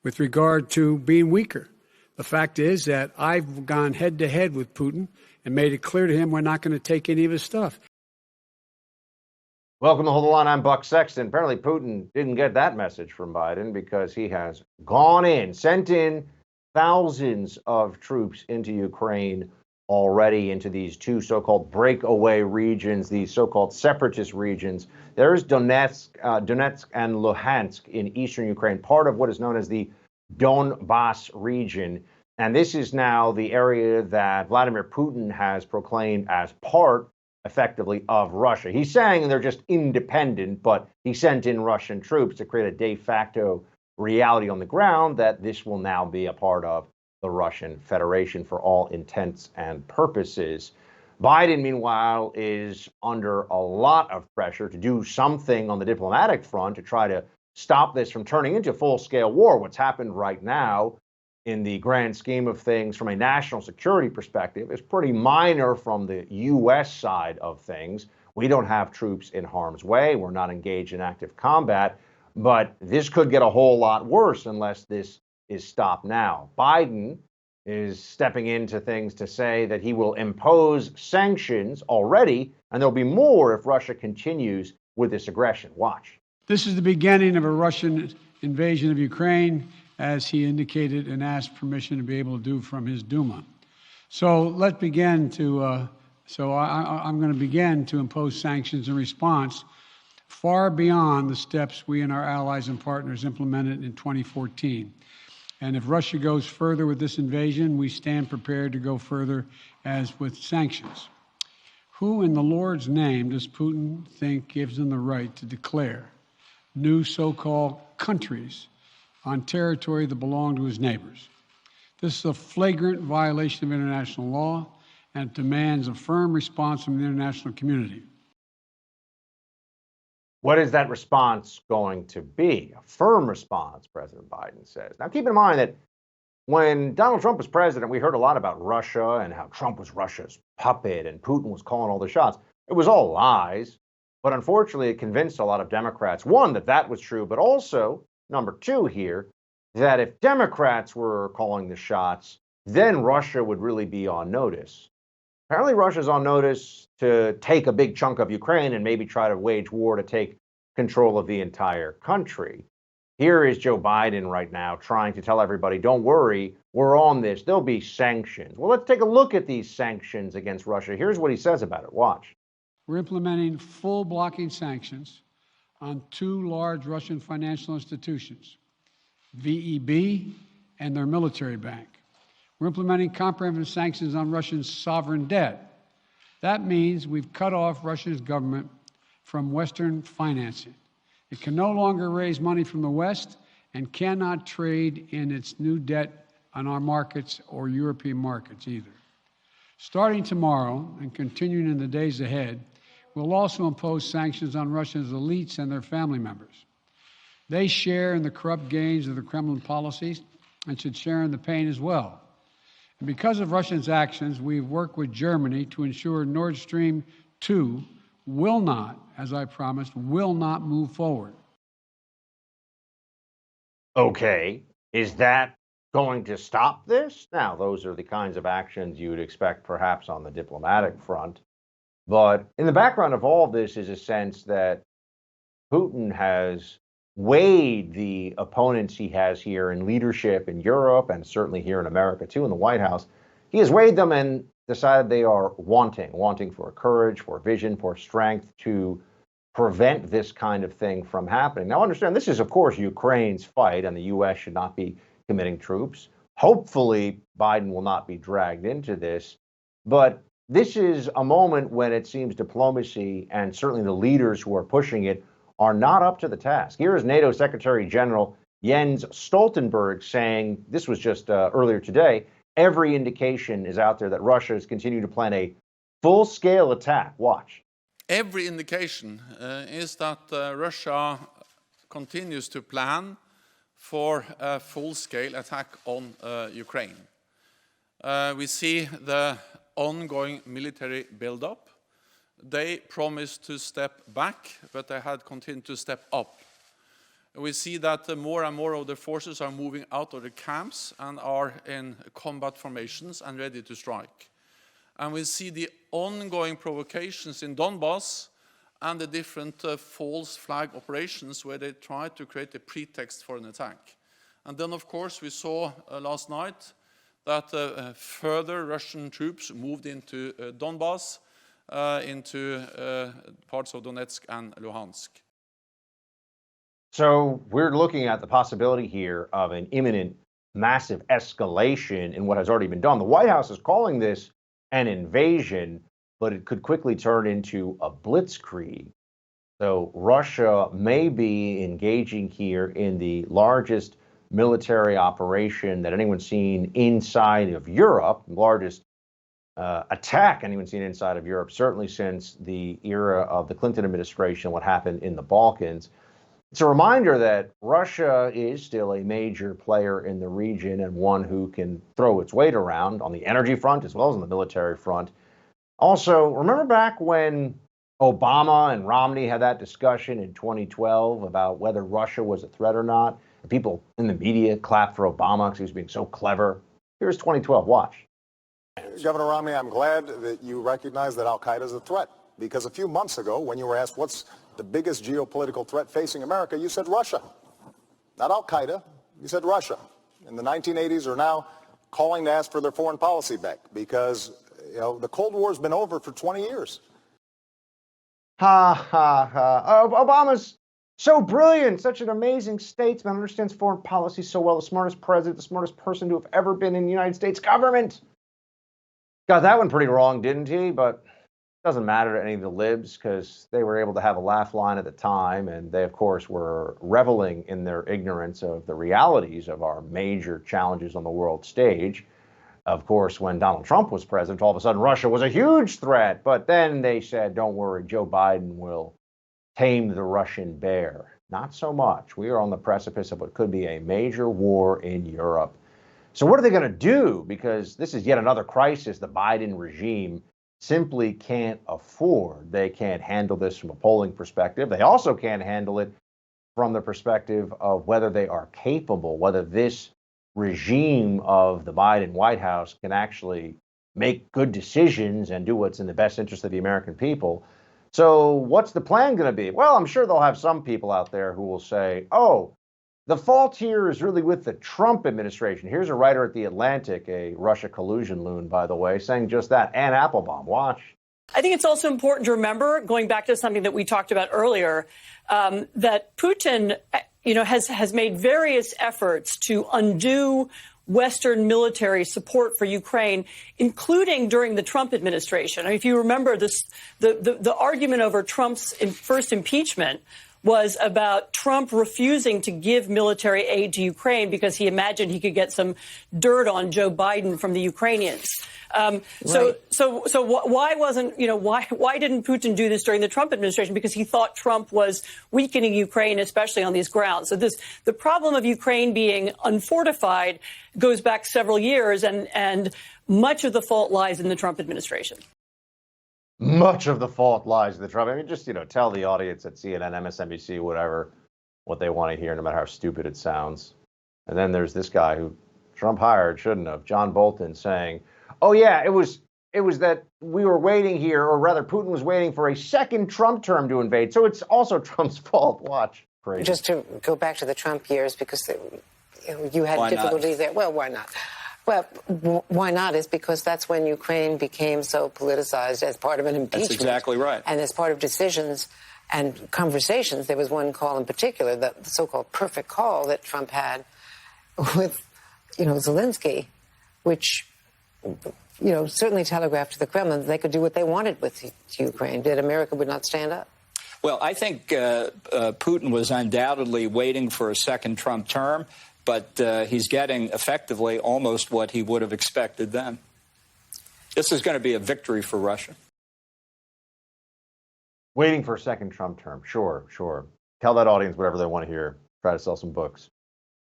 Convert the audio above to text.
with regard to being weaker. The fact is that I've gone head-to-head with Putin and made it clear to him we're not going to take any of his stuff. Welcome to Hold the Line. I'm Buck Sexton. Apparently, Putin didn't get that message from Biden because he has gone in, sent in thousands of troops into Ukraine already, into these two so-called breakaway regions, these so-called separatist regions. There's Donetsk and Luhansk in eastern Ukraine, part of what is known as the Donbas region. And this is now the area that Vladimir Putin has proclaimed as part, effectively, of Russia. He's saying they're just independent, but he sent in Russian troops to create a de facto reality on the ground that this will now be a part of the Russian Federation for all intents and purposes. Biden, meanwhile, is under a lot of pressure to do something on the diplomatic front to try to stop this from turning into full-scale war. What's happened right now, in the grand scheme of things from a national security perspective, is pretty minor from the U.S. side of things. We don't have troops in harm's way. We're not engaged in active combat. But this could get a whole lot worse unless this is stopped now. Biden is stepping into things to say that he will impose sanctions already, and there'll be more if Russia continues with this aggression. Watch. This is the beginning of a Russian invasion of Ukraine, as he indicated and asked permission to be able to do from his Duma. So let's begin to, I'm going to begin to impose sanctions in response far beyond the steps we and our allies and partners implemented in 2014. And if Russia goes further with this invasion, we stand prepared to go further as with sanctions. Who in the Lord's name does Putin think gives him the right to declare new so-called countries on territory that belong to his neighbors? This is a flagrant violation of international law, and it demands a firm response from the international community. What is that response going to be? A firm response, President Biden says. Now, keep in mind that when Donald Trump was president, we heard a lot about Russia and how Trump was Russia's puppet and Putin was calling all the shots. It was all lies. But unfortunately, it convinced a lot of Democrats, one, that that was true, but also, number two here, that if Democrats were calling the shots, then Russia would really be on notice. Apparently, Russia's on notice to take a big chunk of Ukraine and maybe try to wage war to take control of the entire country. Here is Joe Biden right now trying to tell everybody, don't worry, we're on this. There'll be sanctions. Well, let's take a look at these sanctions against Russia. Here's what he says about it. Watch. We're implementing full blocking sanctions on two large Russian financial institutions, VEB and their military bank. We're implementing comprehensive sanctions on Russia's sovereign debt. That means we've cut off Russia's government from Western financing. It can no longer raise money from the West and cannot trade in its new debt on our markets or European markets either. Starting tomorrow and continuing in the days ahead, we'll also impose sanctions on Russia's elites and their family members. They share in the corrupt gains of the Kremlin policies and should share in the pain as well. And because of Russia's actions, we've worked with Germany to ensure Nord Stream 2 will not, as I promised, will not move forward. Okay, is that going to stop this? Now, those are the kinds of actions you would expect perhaps on the diplomatic front. But in the background of all of this is a sense that Putin has weighed the opponents he has here in leadership in Europe and certainly here in America, too, in the White House. He has weighed them and decided they are wanting for courage, for vision, for strength to prevent this kind of thing from happening. Now, understand, this is, of course, Ukraine's fight, and the U.S. should not be committing troops. Hopefully, Biden will not be dragged into this. But this is a moment when it seems diplomacy and certainly the leaders who are pushing it are not up to the task. Here is NATO Secretary General Jens Stoltenberg saying, this was just earlier today, every indication is out there that Russia is continuing to plan a full-scale attack. Watch. Every indication is that Russia continues to plan for a full-scale attack on Ukraine. We see the ongoing military build-up. They promised to step back, but they had continued to step up. we see that more and more of the forces are moving out of the camps and are in combat formations and ready to strike. And we see the ongoing provocations in Donbass and the different false flag operations where they try to create a pretext for an attack. And then, of course, we saw last night that further Russian troops moved into Donbass, into parts of Donetsk and Luhansk. So we're looking at the possibility here of an imminent, massive escalation in what has already been done. The White House is calling this an invasion, but it could quickly turn into a blitzkrieg. So Russia may be engaging here in the largest military operation that anyone's seen inside of Europe, largest attack anyone's seen inside of Europe, certainly since the era of the Clinton administration, what happened in the Balkans. It's a reminder that Russia is still a major player in the region and one who can throw its weight around on the energy front as well as on the military front. Also, remember back when Obama and Romney had that discussion in 2012 about whether Russia was a threat or not? And people in the media clapped for Obama because he was being so clever. Here's 2012. Watch. Governor Romney, I'm glad that you recognize that al-Qaeda is a threat, because a few months ago, when you were asked what's the biggest geopolitical threat facing America, you said Russia. Not al-Qaeda, you said Russia. In the 1980s are now calling to ask for their foreign policy back because, the Cold War has been over for 20 years. Ha, ha, ha. Obama's so brilliant, such an amazing statesman, understands foreign policy so well, the smartest president, the smartest person to have ever been in the United States government. Got that one pretty wrong, didn't he? But it doesn't matter to any of the libs because they were able to have a laugh line at the time, and they, of course, were reveling in their ignorance of the realities of our major challenges on the world stage. Of course, when Donald Trump was president, all of a sudden Russia was a huge threat. But then they said, don't worry, Joe Biden will tame the Russian bear. Not so much. We are on the precipice of what could be a major war in Europe. So what are they going to do? Because this is yet another crisis the Biden regime simply can't afford. They can't handle this from a polling perspective. They also can't handle it from the perspective of whether they are capable, whether this regime of the Biden White House can actually make good decisions and do what's in the best interest of the American people. So what's the plan going to be? Well, I'm sure they'll have some people out there who will say, oh, the fault here is really with the Trump administration. Here's a writer at The Atlantic, a Russia collusion loon, by the way, saying just that. Ann Applebaum, watch. I think it's also important to remember, going back to something that we talked about earlier, that Putin, has made various efforts to undo Western military support for Ukraine, including during the Trump administration. I mean, if you remember this, the argument over Trump's first impeachment was about Trump refusing to give military aid to Ukraine because he imagined he could get some dirt on Joe Biden from the Ukrainians. So why didn't Putin do this during the Trump administration? Because he thought Trump was weakening Ukraine, especially on these grounds. So the problem of Ukraine being unfortified goes back several years, and much of the fault lies in the Trump administration. Much of the fault lies in the Trump. I mean, just, tell the audience at CNN, MSNBC, whatever, what they want to hear, no matter how stupid it sounds. And then there's this guy who Trump hired, shouldn't have, John Bolton, saying, oh, yeah, it was that we were waiting here, or rather Putin was waiting for a second Trump term to invade. So it's also Trump's fault. Watch. Crazy. Just to go back to the Trump years, because you had difficulties there. Well, why not? Well, why not is because that's when Ukraine became so politicized as part of an impeachment. That's exactly right. And as part of decisions and conversations. There was one call in particular, the so-called perfect call that Trump had with, Zelensky, which, certainly telegraphed to the Kremlin that they could do what they wanted with Ukraine, that America would not stand up. Well, I think Putin was undoubtedly waiting for a second Trump term, but he's getting effectively almost what he would have expected then. This is going to be a victory for Russia. Waiting for a second Trump term. Sure. Tell that audience whatever they want to hear. Try to sell some books.